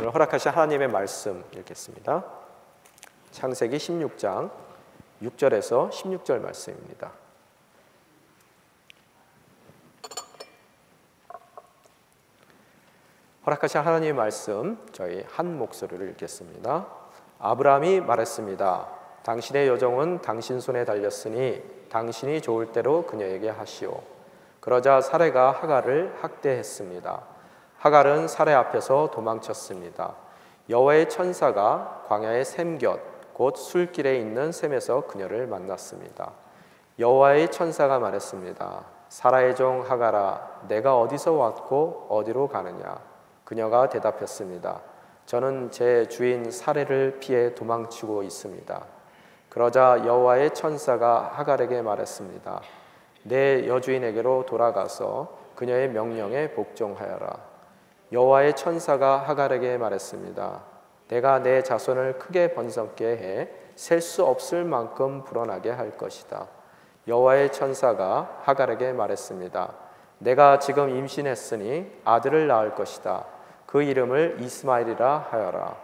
오늘 허락하신 하나님의 말씀 읽겠습니다. 창세기 16장 6절에서 16절 말씀입니다. 허락하신 하나님의 말씀 저희 한 목소리를 읽겠습니다. 아브라함이 말했습니다. 당신의 여종은 당신 손에 달렸으니 당신이 좋을 대로 그녀에게 하시오. 그러자 사레가 하갈을 학대했습니다. 하갈은 사레 앞에서 도망쳤습니다. 여호와의 천사가 광야의 샘 곁 곧 술길에 있는 샘에서 그녀를 만났습니다. 여호와의 천사가 말했습니다. 사라의 종 하갈아, 내가 어디서 왔고 어디로 가느냐? 그녀가 대답했습니다. 저는 제 주인 사레를 피해 도망치고 있습니다. 그러자 여호와의 천사가 하갈에게 말했습니다. 내 여주인에게로 돌아가서 그녀의 명령에 복종하여라. 여호와의 천사가 하갈에게 말했습니다. 내가 내 자손을 크게 번성케 해 셀 수 없을 만큼 불어나게 할 것이다. 여호와의 천사가 하갈에게 말했습니다. 내가 지금 임신했으니 아들을 낳을 것이다. 그 이름을 이스마엘이라 하여라.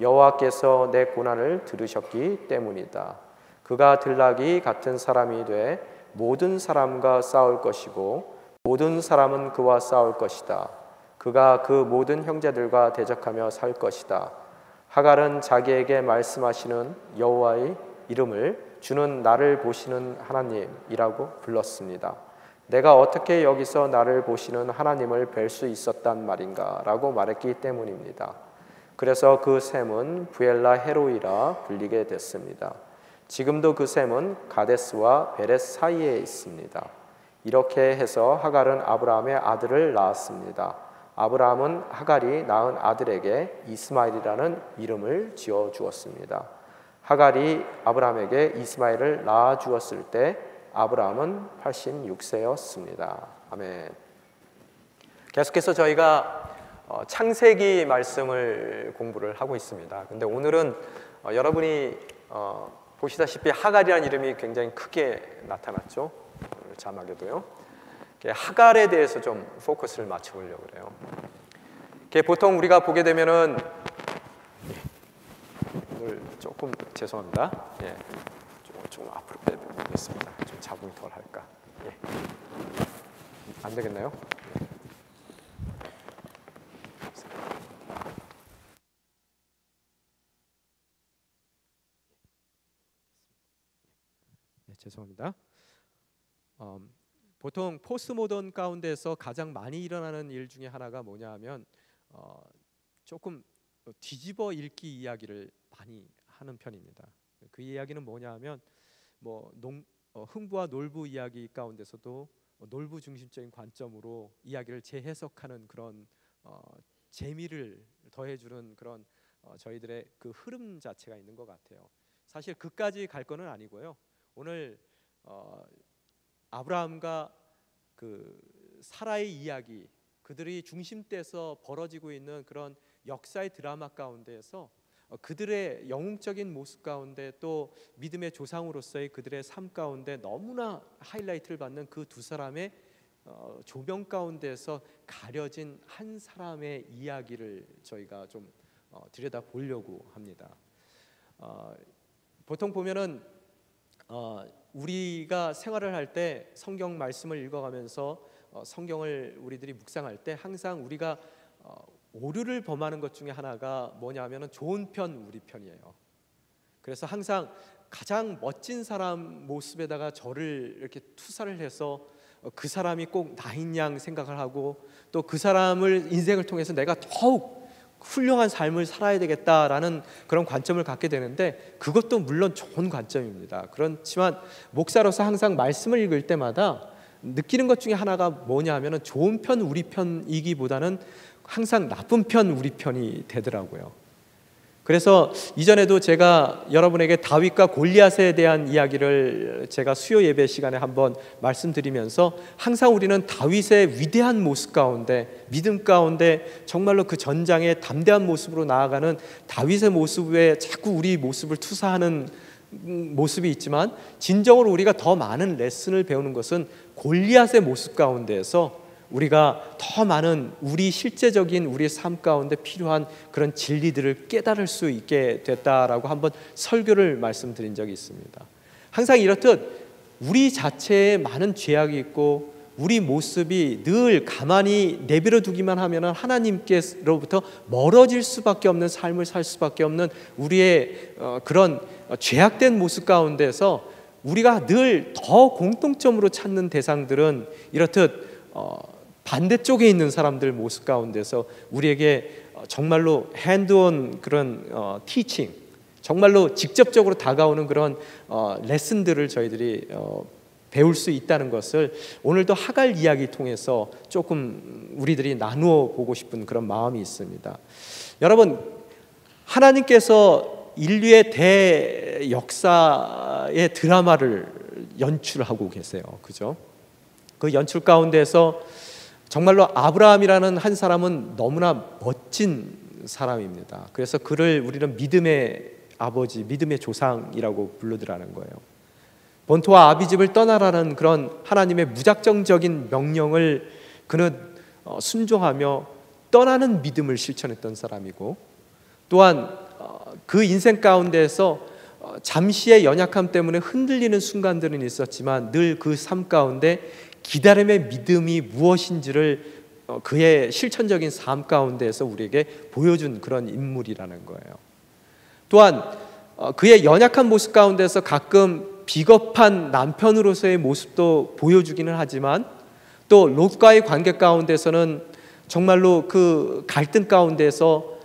여호와께서 내 고난을 들으셨기 때문이다. 그가 들락이 같은 사람이 돼 모든 사람과 싸울 것이고 모든 사람은 그와 싸울 것이다. 그가 그 모든 형제들과 대적하며 살 것이다. 하갈은 자기에게 말씀하시는 여호와의 이름을 주는 나를 보시는 하나님이라고 불렀습니다. 내가 어떻게 여기서 나를 보시는 하나님을 뵐 수 있었단 말인가 라고 말했기 때문입니다. 그래서 그 샘은 부엘라 헤로이라 불리게 됐습니다. 지금도 그 샘은 가데스와 베렛 사이에 있습니다. 이렇게 해서 하갈은 아브라함의 아들을 낳았습니다. 아브라함은 하갈이 낳은 아들에게 이스마엘이라는 이름을 지어 주었습니다. 하갈이 아브라함에게 이스마엘을 낳아 주었을 때 아브라함은 86세였습니다. 아멘. 계속해서 저희가 창세기 말씀을 공부를 하고 있습니다. 근데 오늘은 여러분이 보시다시피 하갈이라는 이름이 굉장히 크게 나타났죠. 자막에도요. 하갈에 대해서 좀 포커스를 맞춰보려고 그래요. 보통 우리가 보게 되면은 오늘 조금 죄송합니다. 예, 좀 앞으로 빼보겠습니다. 좀 잡음이 덜 할까? 예. 안 되겠나요? 예, 죄송합니다. 보통 포스트모던 가운데서 가장 많이 일어나는 일 중에 하나가 뭐냐 하면 조금 뒤집어 읽기 이야기를 많이 하는 편입니다. 그 이야기는 뭐냐 하면 흥부와 놀부 이야기 가운데서도 놀부 중심적인 관점으로 이야기를 재해석하는 그런 재미를 더해주는 그런 저희들의 그 흐름 자체가 있는 것 같아요. 사실 그까지 갈 거는 아니고요. 오늘 아브라함과 그 사라의 이야기, 그들이 중심대에서 벌어지고 있는 그런 역사의 드라마 가운데에서 그들의 영웅적인 모습 가운데 또 믿음의 조상으로서의 그들의 삶 가운데 너무나 하이라이트를 받는 그 두 사람의 조명 가운데에서 가려진 한 사람의 이야기를 저희가 좀 들여다 보려고 합니다. 보통 보면은 우리가 생활을 할 때 성경 말씀을 읽어가면서 성경을 우리들이 묵상할 때 항상 우리가 오류를 범하는 것 중에 하나가 뭐냐 하면은 좋은 편 우리 편이에요. 그래서 항상 가장 멋진 사람 모습에다가 저를 이렇게 투사를 해서 그 사람이 꼭 나인 양 생각을 하고 또 그 사람을 인생을 통해서 내가 더욱 훌륭한 삶을 살아야 되겠다라는 그런 관점을 갖게 되는데 그것도 물론 좋은 관점입니다. 그렇지만 목사로서 항상 말씀을 읽을 때마다 느끼는 것 중에 하나가 뭐냐 하면은 좋은 편 우리 편이기보다는 항상 나쁜 편 우리 편이 되더라고요. 그래서 이전에도 제가 여러분에게 다윗과 골리앗에 대한 이야기를 제가 수요 예배 시간에 한번 말씀드리면서 항상 우리는 다윗의 위대한 모습 가운데 믿음 가운데 정말로 그 전장의 담대한 모습으로 나아가는 다윗의 모습에 자꾸 우리 모습을 투사하는 모습이 있지만 진정으로 우리가 더 많은 레슨을 배우는 것은 골리앗의 모습 가운데에서 우리가 더 많은 우리 실제적인 우리의 삶 가운데 필요한 그런 진리들을 깨달을 수 있게 됐다라고 한번 설교를 말씀드린 적이 있습니다. 항상 이렇듯 우리 자체에 많은 죄악이 있고 우리 모습이 늘 가만히 내버려 두기만 하면 하나님께로부터 멀어질 수밖에 없는 삶을 살 수밖에 없는 우리의 그런 죄악된 모습 가운데서 우리가 늘 더 공통점으로 찾는 대상들은 이렇듯 반대쪽에 있는 사람들 모습 가운데서 우리에게 정말로 핸드온 그런 티칭, 정말로 직접적으로 다가오는 그런 레슨들을 저희들이 배울 수 있다는 것을 오늘도 하갈 이야기 통해서 조금 우리들이 나누어 보고 싶은 그런 마음이 있습니다. 여러분, 하나님께서 인류의 대역사의 드라마를 연출하고 계세요. 그죠? 그 연출 가운데서 정말로 아브라함이라는 한 사람은 너무나 멋진 사람입니다. 그래서 그를 우리는 믿음의 아버지, 믿음의 조상이라고 부르더라는 거예요. 본토와 아비집을 떠나라는 그런 하나님의 무작정적인 명령을 그는 순종하며 떠나는 믿음을 실천했던 사람이고, 또한 그 인생 가운데에서 잠시의 연약함 때문에 흔들리는 순간들은 있었지만 늘 그 삶 가운데 기다림의 믿음이 무엇인지를 그의 실천적인 삶 가운데에서 우리에게 보여준 그런 인물이라는 거예요. 또한 그의 연약한 모습 가운데서 가끔 비겁한 남편으로서의 모습도 보여주기는 하지만 또 롯과의 관계 가운데서는 정말로 그 갈등 가운데서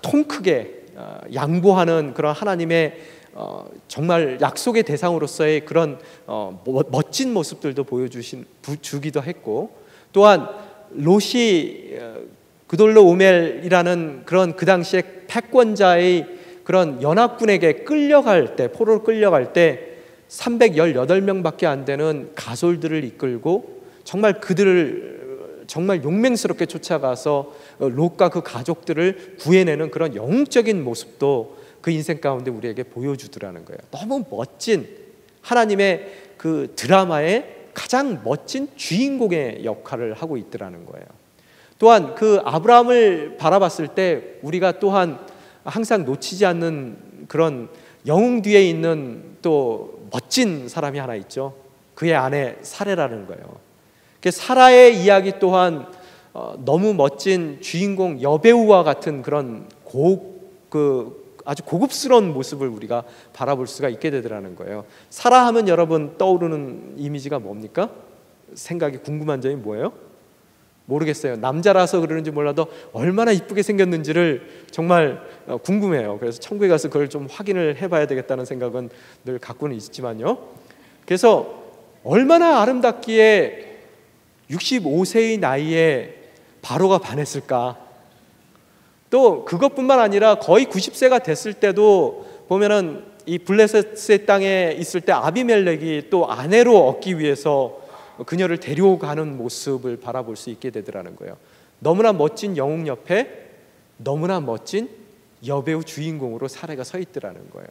통 크게 양보하는 그런 하나님의 정말 약속의 대상으로서의 그런 멋진 모습들도 보여주기도 했고, 또한 롯이 그돌로 오멜이라는 그런 그 당시에 패권자의 그런 연합군에게 끌려갈 때, 포로로 끌려갈 때 318명밖에 안 되는 가솔들을 이끌고 정말 그들을 정말 용맹스럽게 쫓아가서 롯과 그 가족들을 구해내는 그런 영웅적인 모습도 그 인생 가운데 우리에게 보여주더라는 거예요. 너무 멋진 하나님의 그 드라마의 가장 멋진 주인공의 역할을 하고 있더라는 거예요. 또한 그 아브라함을 바라봤을 때 우리가 또한 항상 놓치지 않는 그런 영웅 뒤에 있는 또 멋진 사람이 하나 있죠. 그의 아내 사레라는 거예요. 사라의 이야기 또한 너무 멋진 주인공 여배우와 같은 그런 아주 고급스러운 모습을 우리가 바라볼 수가 있게 되더라는 거예요. 사라 하면 여러분 떠오르는 이미지가 뭡니까? 생각이 궁금한 점이 뭐예요? 모르겠어요. 남자라서 그러는지 몰라도 얼마나 이쁘게 생겼는지를 정말 궁금해요. 그래서 천국에 가서 그걸 좀 확인을 해봐야 되겠다는 생각은 늘 갖고는 있지만요. 그래서 얼마나 아름답기에 65세의 나이에 바로가 반했을까. 또 그것뿐만 아니라 거의 90세가 됐을 때도 보면은 이 블레셋의 땅에 있을 때 아비멜렉이 또 아내로 얻기 위해서 그녀를 데려가는 모습을 바라볼 수 있게 되더라는 거예요. 너무나 멋진 영웅 옆에 너무나 멋진 여배우 주인공으로 사례가 서 있더라는 거예요.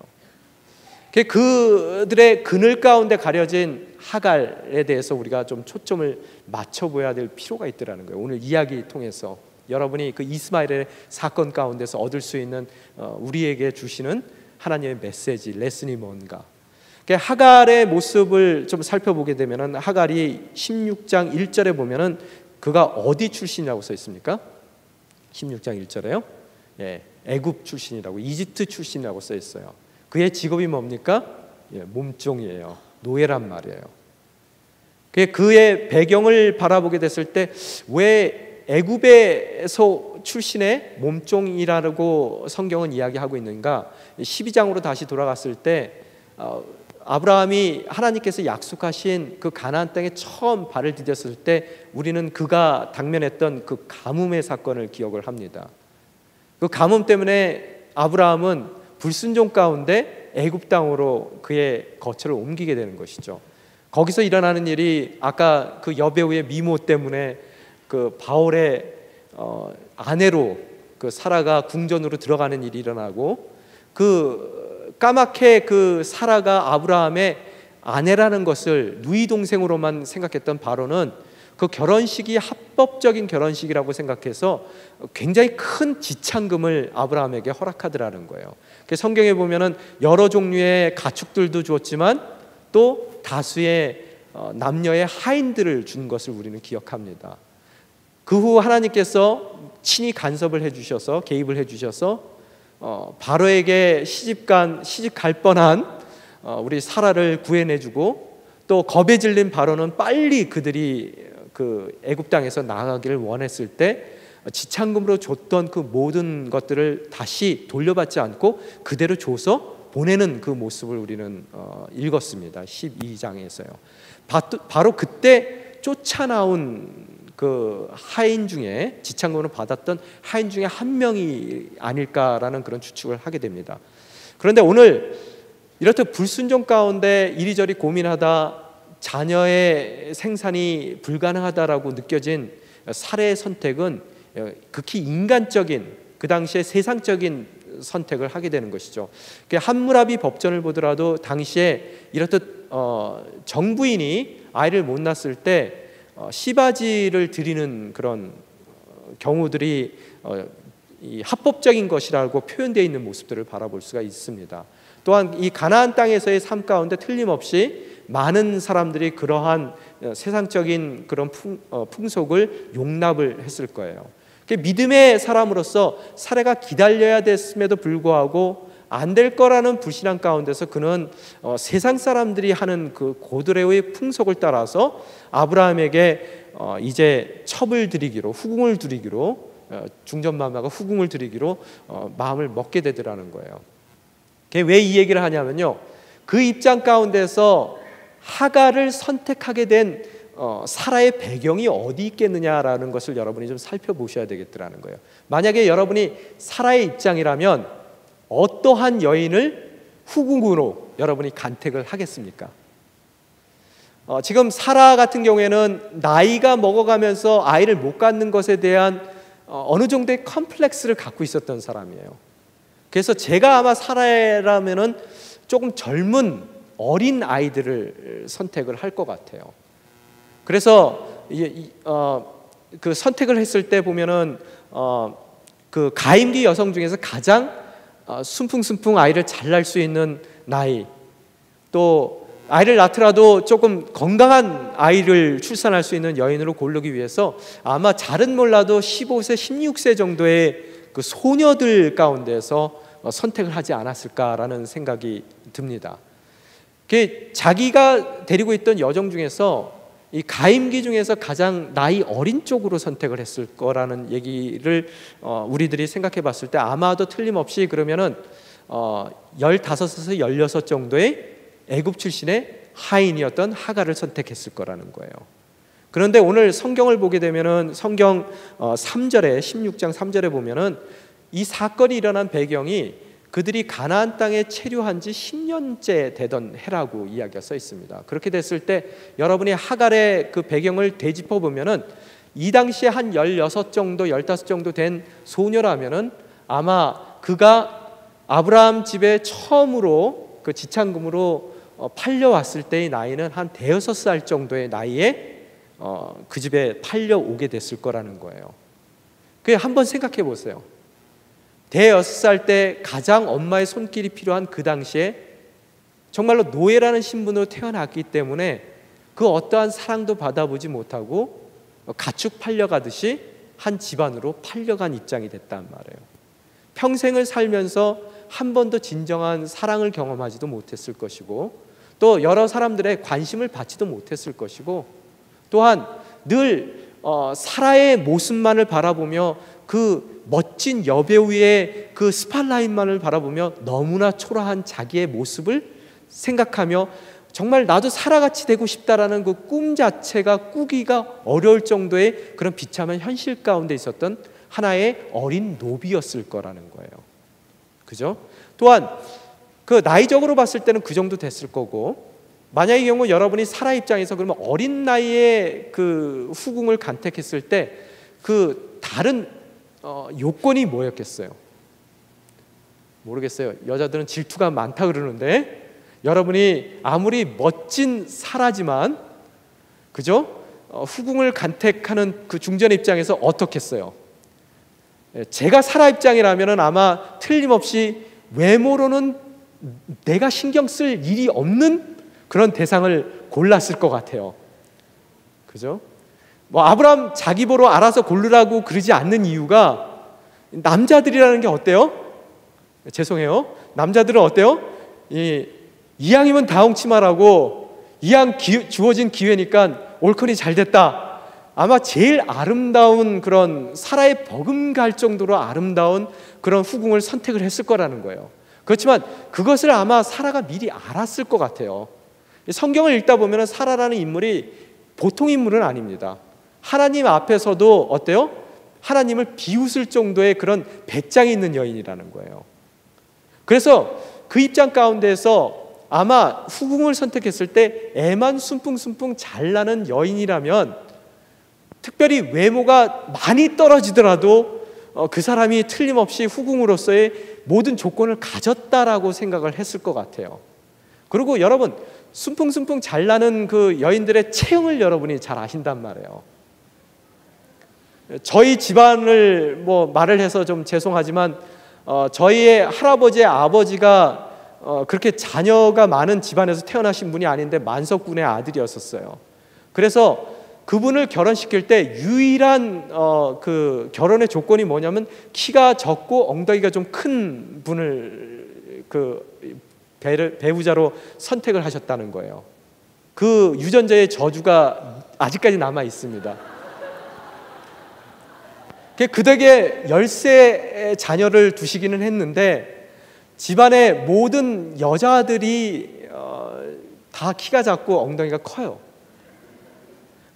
그들의 그늘 가운데 가려진 하갈에 대해서 우리가 좀 초점을 맞춰봐야 될 필요가 있더라는 거예요. 오늘 이야기 통해서 여러분이 그 이스마엘의 사건 가운데서 얻을 수 있는 우리에게 주시는 하나님의 메시지, 레슨이 뭔가. 하갈의 모습을 좀 살펴보게 되면은 하갈이 16장 1절에 보면은 그가 어디 출신이라고 써 있습니까? 16장 1절에요. 예, 애굽 출신이라고, 이집트 출신이라고 써 있어요. 그의 직업이 뭡니까? 예, 몸종이에요. 노예란 말이에요. 그의 배경을 바라보게 됐을 때 왜 애굽에서 출신의 몸종이라고 성경은 이야기하고 있는가? 12장으로 다시 돌아갔을 때 아브라함이 하나님께서 약속하신 그 가나안 땅에 처음 발을 디뎠을 때 우리는 그가 당면했던 그 가뭄의 사건을 기억을 합니다. 그 가뭄 때문에 아브라함은 불순종 가운데 애굽 땅으로 그의 거처를 옮기게 되는 것이죠. 거기서 일어나는 일이 아까 그 여배우의 미모 때문에 그 바울의 아내로 그 사라가 궁전으로 들어가는 일이 일어나고, 그 까맣게 그 사라가 아브라함의 아내라는 것을 누이 동생으로만 생각했던 바로는 그 결혼식이 합법적인 결혼식이라고 생각해서 굉장히 큰 지참금을 아브라함에게 허락하더라는 거예요. 성경에 보면은 여러 종류의 가축들도 주었지만 또 다수의 남녀의 하인들을 준 것을 우리는 기억합니다. 그 후 하나님께서 친히 간섭을 해주셔서, 개입을 해주셔서 바로에게 시집 갈 뻔한 우리 사라를 구해내주고, 또 겁에 질린 바로는 빨리 그들이 그 애굽 땅에서 나가기를 원했을 때 지참금으로 줬던 그 모든 것들을 다시 돌려받지 않고 그대로 줘서 보내는 그 모습을 우리는 읽었습니다. 12장에서요. 바로 그때 쫓아나온 그 하인 중에, 지참금을 받았던 하인 중에 한 명이 아닐까라는 그런 추측을 하게 됩니다. 그런데 오늘 이렇듯 불순종 가운데 이리저리 고민하다 자녀의 생산이 불가능하다라고 느껴진 사례의 선택은 극히 인간적인, 그 당시에 세상적인 선택을 하게 되는 것이죠. 함무라비 법전을 보더라도 당시에 이렇듯 정부인이 아이를 못 낳았을 때 시바지를 드리는 그런 경우들이 이 합법적인 것이라고 표현되어 있는 모습들을 바라볼 수가 있습니다. 또한 이 가나안 땅에서의 삶 가운데 틀림없이 많은 사람들이 그러한 세상적인 그런 풍속을 용납을 했을 거예요. 믿음의 사람으로서 사례가 기다려야 됐음에도 불구하고 안 될 거라는 불신앙 가운데서 그는 세상 사람들이 하는 그 고드레의 풍속을 따라서 아브라함에게 이제 첩을 드리기로, 후궁을 드리기로, 중전마마가 후궁을 드리기로 마음을 먹게 되더라는 거예요. 왜 이 얘기를 하냐면요, 그 입장 가운데서 하갈을 선택하게 된 사라의 배경이 어디 있겠느냐라는 것을 여러분이 좀 살펴보셔야 되겠더라는 거예요. 만약에 여러분이 사라의 입장이라면 어떠한 여인을 후궁으로 여러분이 간택을 하겠습니까? 지금 사라 같은 경우에는 나이가 먹어가면서 아이를 못 갖는 것에 대한 어느 정도의 컴플렉스를 갖고 있었던 사람이에요. 그래서 제가 아마 사라라면은 조금 젊은 어린 아이들을 선택을 할 것 같아요. 그래서 그 선택을 했을 때 보면은 그 가임기 여성 중에서 가장 순풍순풍 아이를 잘 낳을 수 있는 나이, 또 아이를 낳더라도 조금 건강한 아이를 출산할 수 있는 여인으로 고르기 위해서 아마 잘은 몰라도 15세, 16세 정도의 그 소녀들 가운데서 선택을 하지 않았을까라는 생각이 듭니다. 자기가 데리고 있던 여정 중에서 이 가임기 중에서 가장 나이 어린 쪽으로 선택을 했을 거라는 얘기를 우리들이 생각해 봤을 때 아마도 틀림없이 그러면은 15에서 16 정도의 애굽 출신의 하인이었던 하갈을 선택했을 거라는 거예요. 그런데 오늘 성경을 보게 되면은 성경 3절에 16장 3절에 보면은 이 사건이 일어난 배경이 그들이 가나안 땅에 체류한 지 10년째 되던 해라고 이야기가 써 있습니다. 그렇게 됐을 때 여러분이 하갈의 그 배경을 되짚어 보면은 이 당시에 한 16 정도, 15 정도 된 소녀라면은 아마 그가 아브라함 집에 처음으로 그 지참금으로 팔려왔을 때의 나이는 한 5살 정도의 나이에 그 집에 팔려오게 됐을 거라는 거예요. 그게 한번 생각해 보세요. 6살 때 가장 엄마의 손길이 필요한 그 당시에 정말로 노예라는 신분으로 태어났기 때문에 그 어떠한 사랑도 받아보지 못하고 가축 팔려가듯이 한 집안으로 팔려간 입장이 됐단 말이에요. 평생을 살면서 한 번도 진정한 사랑을 경험하지도 못했을 것이고, 또 여러 사람들의 관심을 받지도 못했을 것이고, 또한 늘 사라의 모습만을 바라보며 그 멋진 여배우의 그 스팟라이트만을 바라보며 너무나 초라한 자기의 모습을 생각하며 정말 나도 사라같이 되고 싶다라는 그 꿈 자체가 꾸기가 어려울 정도의 그런 비참한 현실 가운데 있었던 하나의 어린 노비였을 거라는 거예요. 그죠? 또한 그 나이적으로 봤을 때는 그 정도 됐을 거고, 만약의 경우 여러분이 사라 입장에서 그러면 어린 나이에 그 후궁을 간택했을 때 그 다른 요건이 뭐였겠어요? 모르겠어요. 여자들은 질투가 많다 그러는데 여러분이 아무리 멋진 사라지만, 그죠? 후궁을 간택하는 그 중전의 입장에서 어떻겠어요? 제가 사라 입장이라면 아마 틀림없이 외모로는 내가 신경 쓸 일이 없는 그런 대상을 골랐을 것 같아요. 그죠? 뭐 아브라함 자기 보러 알아서 고르라고 그러지 않는 이유가, 남자들이라는 게 어때요? 죄송해요. 남자들은 어때요? 이왕이면 다홍치마라고, 이왕 주어진 기회니까 옳거니 잘 됐다. 아마 제일 아름다운 그런 사라에 버금갈 정도로 아름다운 그런 후궁을 선택을 했을 거라는 거예요. 그렇지만 그것을 아마 사라가 미리 알았을 것 같아요. 성경을 읽다 보면 사라라는 인물이 보통 인물은 아닙니다. 하나님 앞에서도 어때요? 하나님을 비웃을 정도의 그런 배짱이 있는 여인이라는 거예요. 그래서 그 입장 가운데서 아마 후궁을 선택했을 때 애만 순풍순풍 잘나는 여인이라면, 특별히 외모가 많이 떨어지더라도 그 사람이 틀림없이 후궁으로서의 모든 조건을 가졌다라고 생각을 했을 것 같아요. 그리고 여러분, 순풍순풍 잘나는 그 여인들의 체형을 여러분이 잘 아신단 말이에요. 저희 집안을 뭐 말을 해서 좀 죄송하지만 저희의 할아버지의 아버지가 그렇게 자녀가 많은 집안에서 태어나신 분이 아닌데 만석군의 아들이었었어요. 그래서 그분을 결혼시킬 때 유일한 그 결혼의 조건이 뭐냐면 키가 적고 엉덩이가 좀 큰 분을 그 배우자로 선택을 하셨다는 거예요. 그 유전자의 저주가 아직까지 남아 있습니다. 그 덕에 10세 자녀를 두시기는 했는데, 집안의 모든 여자들이 다 키가 작고 엉덩이가 커요.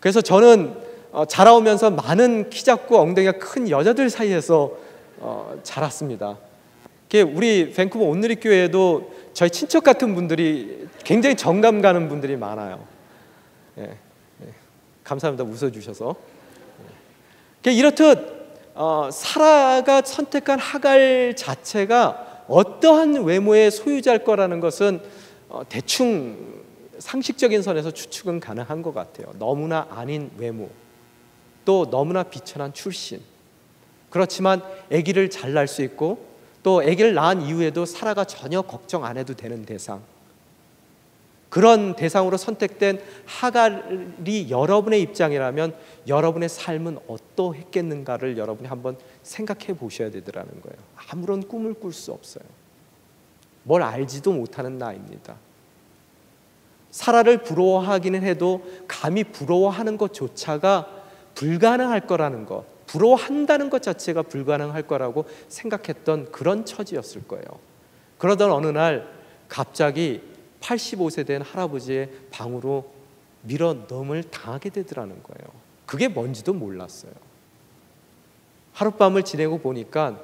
그래서 저는 자라오면서 많은 키 작고 엉덩이가 큰 여자들 사이에서 자랐습니다. 우리 밴쿠버 온누리교회에도 저희 친척 같은 분들이 굉장히 정감 가는 분들이 많아요. 감사합니다. 웃어주셔서. 이렇듯 사라가 선택한 하갈 자체가 어떠한 외모의 소유자일 거라는 것은 대충 상식적인 선에서 추측은 가능한 것 같아요. 너무나 아닌 외모, 또 너무나 비천한 출신. 그렇지만 아기를 잘 낳을 수 있고, 또 아기를 낳은 이후에도 사라가 전혀 걱정 안 해도 되는 대상, 그런 대상으로 선택된 하갈이 여러분의 입장이라면 여러분의 삶은 어떠했겠는가를 여러분이 한번 생각해 보셔야 되더라는 거예요. 아무런 꿈을 꿀 수 없어요. 뭘 알지도 못하는 나이입니다. 사라를 부러워하기는 해도 감히 부러워하는 것조차가 불가능할 거라는 것, 부러워한다는 것 자체가 불가능할 거라고 생각했던 그런 처지였을 거예요. 그러던 어느 날 갑자기 85세 된 할아버지의 방으로 밀어넣음을 당하게 되더라는 거예요. 그게 뭔지도 몰랐어요. 하룻밤을 지내고 보니까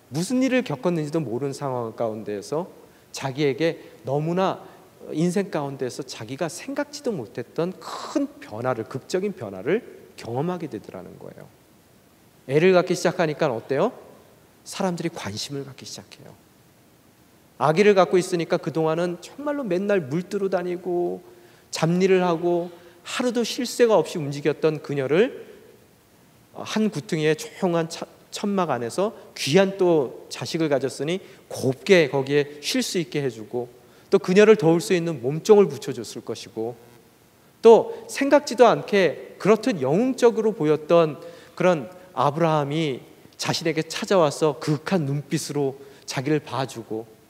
무슨 일을 겪었는지도 모르는 상황 가운데에서 자기에게 너무나 인생 가운데서 자기가 생각지도 못했던 큰 변화를, 극적인 변화를 경험하게 되더라는 거예요. 애를 갖기 시작하니까 어때요? 사람들이 관심을 갖기 시작해요. 아기를 갖고 있으니까 그동안은 정말로 맨날 물들어 다니고 잡일을 하고 하루도 쉴 새가 없이 움직였던 그녀를 한 구퉁이의 조용한 천막 안에서 귀한 또 자식을 가졌으니 곱게 거기에 쉴 수 있게 해주고, 또 그녀를 도울 수 있는 몸종을 붙여줬을 것이고, 또 생각지도 않게 그렇듯 영웅적으로 보였던 그런 아브라함이 자신에게 찾아와서 그윽한 눈빛으로 자기를 봐주고,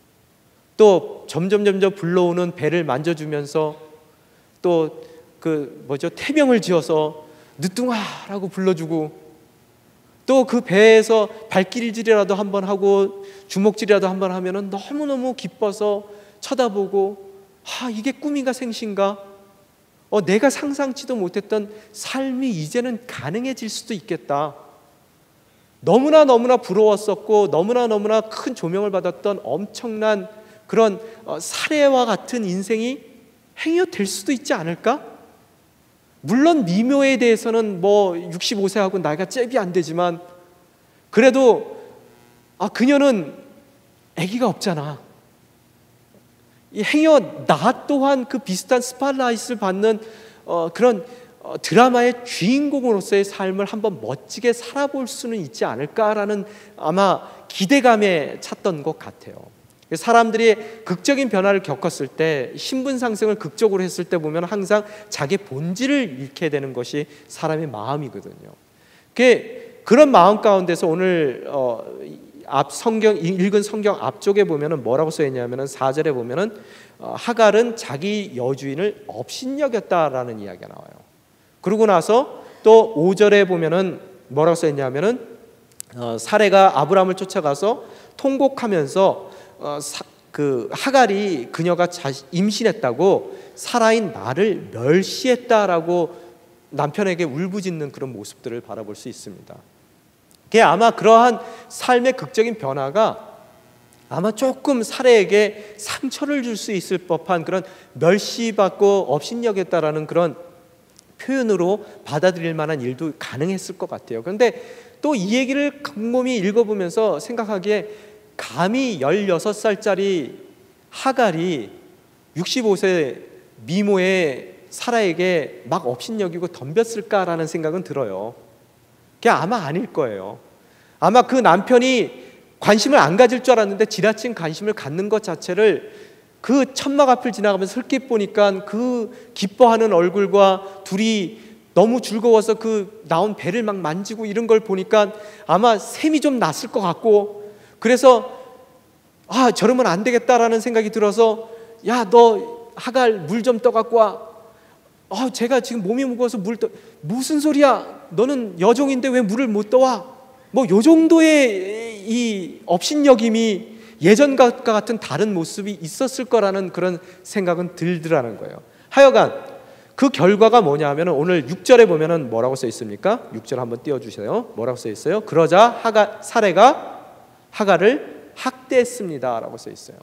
또 점점 불러오는 배를 만져주면서 또 태명을 지어서 늦둥아라고 불러주고, 또 그 배에서 발길질이라도 한번 하고 주먹질이라도 한번 하면은 너무너무 기뻐서 쳐다보고, 이게 꿈인가 생신가? 내가 상상치도 못했던 삶이 이제는 가능해질 수도 있겠다. 너무나 부러웠었고 너무나 큰 조명을 받았던 엄청난 그런 사례와 같은 인생이 행여 될 수도 있지 않을까? 물론 미묘에 대해서는 65세하고 나이가 잽이 안 되지만, 그래도 그녀는 아기가 없잖아. 행여 나 또한 그 비슷한 스팟라이트를 받는 그런 드라마의 주인공으로서의 삶을 한번 멋지게 살아볼 수는 있지 않을까라는 아마 기대감에 찼던 것 같아요. 사람들이 극적인 변화를 겪었을 때, 신분 상승을 극적으로 했을 때 보면 항상 자기 본질을 잃게 되는 것이 사람의 마음이거든요. 그런 마음 가운데서 오늘 앞 성경 읽은 성경 앞쪽에 보면은 뭐라고 써 있냐면은 4절에 보면은 하갈은 자기 여주인을 업신여겼다라는 이야기가 나와요. 그러고 나서 또 5절에 보면은 뭐라고 써 있냐면은 사레가 아브람을 쫓아가서 통곡하면서 그 하갈이 그녀가 임신했다고 사라인 나를 멸시했다라고 남편에게 울부짖는 그런 모습들을 바라볼 수 있습니다. 그게 아마 그러한 삶의 극적인 변화가 아마 조금 사레에게 상처를 줄 수 있을 법한 그런 멸시받고 업신여겼다라는 그런 표현으로 받아들일 만한 일도 가능했을 것 같아요. 그런데 또 이 얘기를 곰곰이 읽어보면서 생각하기에 감히 16살짜리 하갈이 65세 미모의 사라에게 막 업신여기고 덤볐을까라는 생각은 들어요. 그게 아마 아닐 거예요. 아마 그 남편이 관심을 안 가질 줄 알았는데 지나친 관심을 갖는 것 자체를 그 천막 앞을 지나가면서 슬쩍 보니까 그 기뻐하는 얼굴과 둘이 너무 즐거워서 그 나온 배를 막 만지고 이런 걸 보니까 아마 샘이 좀 났을 것 같고, 그래서 저러면 안 되겠다라는 생각이 들어서 야, 너 하갈 물 좀 떠갖고 와. 제가 지금 몸이 무거워서 무슨 소리야? 너는 여종인데 왜 물을 못 떠와? 뭐 요 정도의 이 업신여김이 예전과 같은 다른 모습이 있었을 거라는 그런 생각은 들더라는 거예요. 하여간 그 결과가 뭐냐 하면 오늘 6절에 보면은 뭐라고 써 있습니까? 6절 한번 띄워주세요. 뭐라고 써 있어요? 그러자 사레가 하갈을 학대했습니다 라고 써 있어요.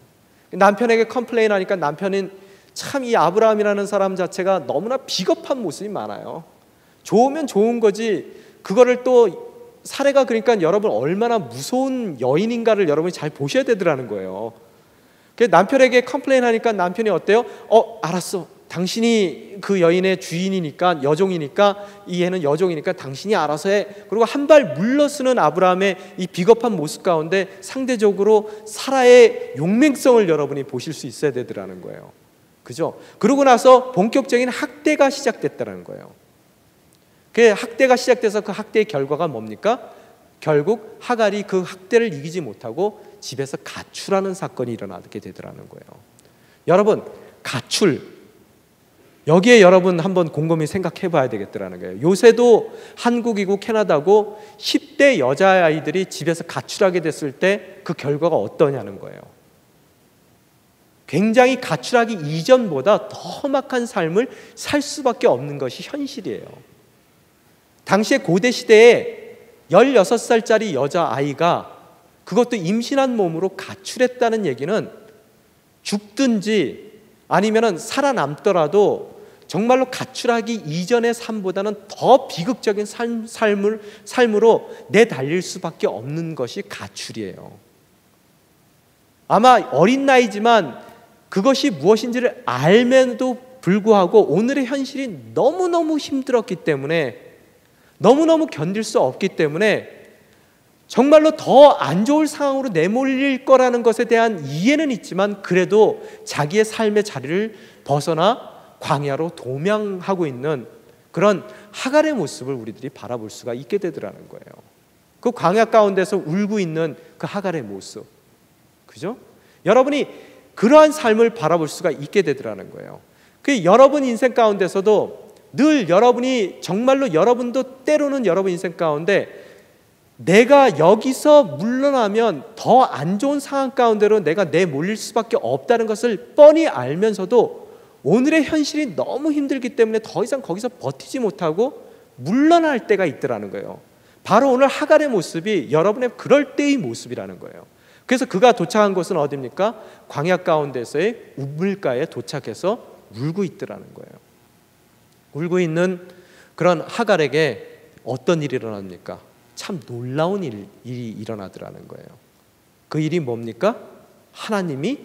남편에게 컴플레인 하니까 남편은 참 이 아브라함이라는 사람 자체가 너무나 비겁한 모습이 많아요. 좋으면 좋은 거지, 그거를 또 사례가, 그러니까 여러분 얼마나 무서운 여인인가를 여러분이 잘 보셔야 되더라는 거예요. 남편에게 컴플레인 하니까 남편이 어때요? 알았어, 당신이 그 여인의 주인이니까, 여종이니까, 이 애는 여종이니까 당신이 알아서 해. 그리고 한 발 물러서는 아브라함의 이 비겁한 모습 가운데 상대적으로 사라의 용맹성을 여러분이 보실 수 있어야 되더라는 거예요. 그죠? 그러고 나서 본격적인 학대가 시작됐다는 거예요. 그 학대가 시작돼서 그 학대의 결과가 뭡니까? 결국 하갈이 그 학대를 이기지 못하고 집에서 가출하는 사건이 일어나게 되더라는 거예요. 여러분, 가출, 여기에 여러분 한번 곰곰이 생각해 봐야 되겠더라는 거예요. 요새도 한국이고 캐나다고 10대 여자아이들이 집에서 가출하게 됐을 때 그 결과가 어떠냐는 거예요. 굉장히 가출하기 이전보다 더 험악한 삶을 살 수밖에 없는 것이 현실이에요. 당시의 고대 시대에 16살짜리 여자아이가, 그것도 임신한 몸으로 가출했다는 얘기는 죽든지 아니면 살아남더라도 정말로 가출하기 이전의 삶보다는 더 비극적인 삶으로 내달릴 수밖에 없는 것이 가출이에요. 아마 어린 나이지만 그것이 무엇인지를 알면도 불구하고 오늘의 현실이 너무너무 힘들었기 때문에, 너무너무 견딜 수 없기 때문에 정말로 더 안 좋을 상황으로 내몰릴 거라는 것에 대한 이해는 있지만, 그래도 자기의 삶의 자리를 벗어나 광야로 도망하고 있는 그런 하갈의 모습을 우리들이 바라볼 수가 있게 되더라는 거예요. 그 광야 가운데서 울고 있는 그 하갈의 모습, 그죠? 여러분이 그러한 삶을 바라볼 수가 있게 되더라는 거예요. 그 여러분 인생 가운데서도 늘 여러분이 정말로, 여러분도 때로는 여러분 인생 가운데 내가 여기서 물러나면 더 안 좋은 상황 가운데로 내가 내몰릴 수밖에 없다는 것을 뻔히 알면서도 오늘의 현실이 너무 힘들기 때문에 더 이상 거기서 버티지 못하고 물러날 때가 있더라는 거예요. 바로 오늘 하갈의 모습이 여러분의 그럴 때의 모습이라는 거예요. 그래서 그가 도착한 곳은 어디입니까? 광야 가운데서의 우물가에 도착해서 울고 있더라는 거예요. 울고 있는 그런 하갈에게 어떤 일이 일어납니까? 참 놀라운 일이 일어나더라는 거예요. 그 일이 뭡니까? 하나님이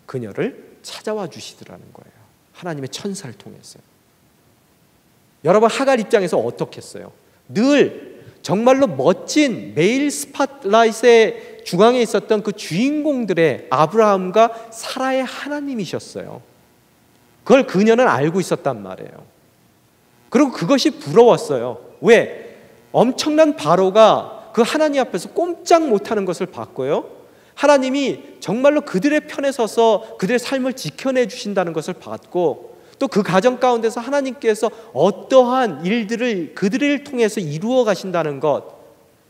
그녀를 찾아와 주시더라는 거예요. 하나님의 천사를 통해서요. 여러분 하갈 입장에서 어떻겠어요? 늘 정말로 멋진 메일 스팟라이트의 중앙에 있었던 그 주인공들의 아브라함과 사라의 하나님이셨어요. 그걸 그녀는 알고 있었단 말이에요. 그리고 그것이 부러웠어요. 왜? 엄청난 바로가 그 하나님 앞에서 꼼짝 못하는 것을 봤고요, 하나님이 정말로 그들의 편에 서서 그들의 삶을 지켜내 주신다는 것을 봤고, 또 그 가정 가운데서 하나님께서 어떠한 일들을 그들을 통해서 이루어 가신다는 것,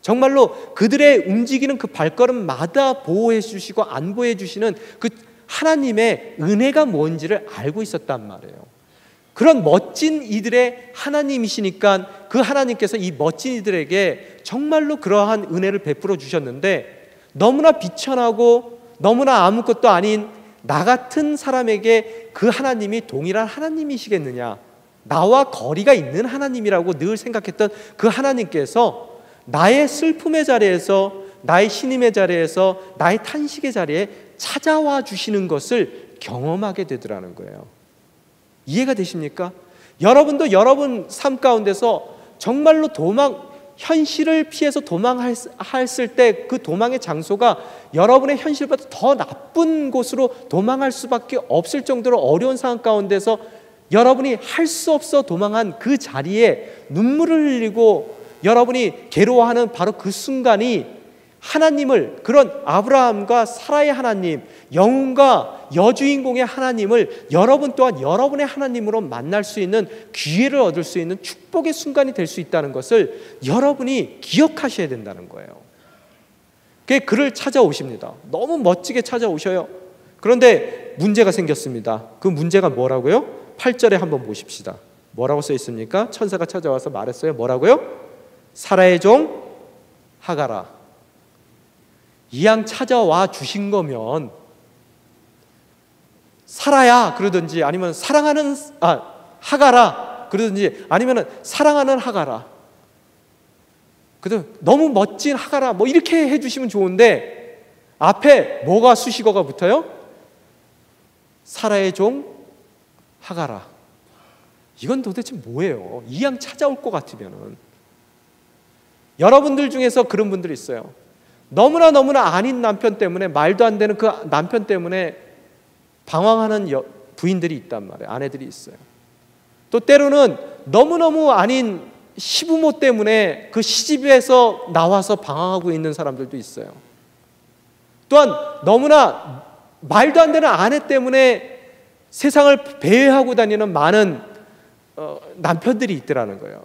정말로 그들의 움직이는 그 발걸음마다 보호해 주시고 안보해 주시는 그 하나님의 은혜가 뭔지를 알고 있었단 말이에요. 그런 멋진 이들의 하나님이시니까 그 하나님께서 이 멋진 이들에게 정말로 그러한 은혜를 베풀어 주셨는데, 너무나 비천하고 너무나 아무것도 아닌 나 같은 사람에게 그 하나님이 동일한 하나님이시겠느냐, 나와 거리가 있는 하나님이라고 늘 생각했던 그 하나님께서 나의 슬픔의 자리에서, 나의 신임의 자리에서, 나의 탄식의 자리에 찾아와 주시는 것을 경험하게 되더라는 거예요. 이해가 되십니까? 여러분도 여러분 삶 가운데서 정말로 현실을 피해서 도망했을 때 그 도망의 장소가 여러분의 현실보다 더 나쁜 곳으로 도망할 수밖에 없을 정도로 어려운 상황 가운데서 여러분이 할 수 없어 도망한 그 자리에 눈물을 흘리고 여러분이 괴로워하는 바로 그 순간이 하나님을, 그런 아브라함과 사라의 하나님, 영웅과 여주인공의 하나님을 여러분 또한 여러분의 하나님으로 만날 수 있는 기회를 얻을 수 있는 축복의 순간이 될 수 있다는 것을 여러분이 기억하셔야 된다는 거예요. 그를 찾아오십니다. 너무 멋지게 찾아오셔요. 그런데 문제가 생겼습니다. 그 문제가 뭐라고요? 8절에 한번 보십시다. 뭐라고 써 있습니까? 천사가 찾아와서 말했어요. 뭐라고요? 사라의 종 하가라, 이왕 찾아와 주신 거면 사라야 그러든지, 아니면 하가라 그러든지, 아니면 사랑하는 하가라, 너무 멋진 하가라 뭐 이렇게 해주시면 좋은데 앞에 뭐가 수식어가 붙어요? 사라의 종 하가라. 이건 도대체 뭐예요? 이왕 찾아올 것 같으면은. 여러분들 중에서 그런 분들이 있어요. 너무나 아닌 남편 때문에, 말도 안 되는 그 남편 때문에 방황하는 부인들이 있단 말이에요. 아내들이 있어요. 또 때로는 너무너무 아닌 시부모 때문에 그 시집에서 나와서 방황하고 있는 사람들도 있어요. 또한 너무나 말도 안 되는 아내 때문에 세상을 배회하고 다니는 많은 남편들이 있더라는 거예요.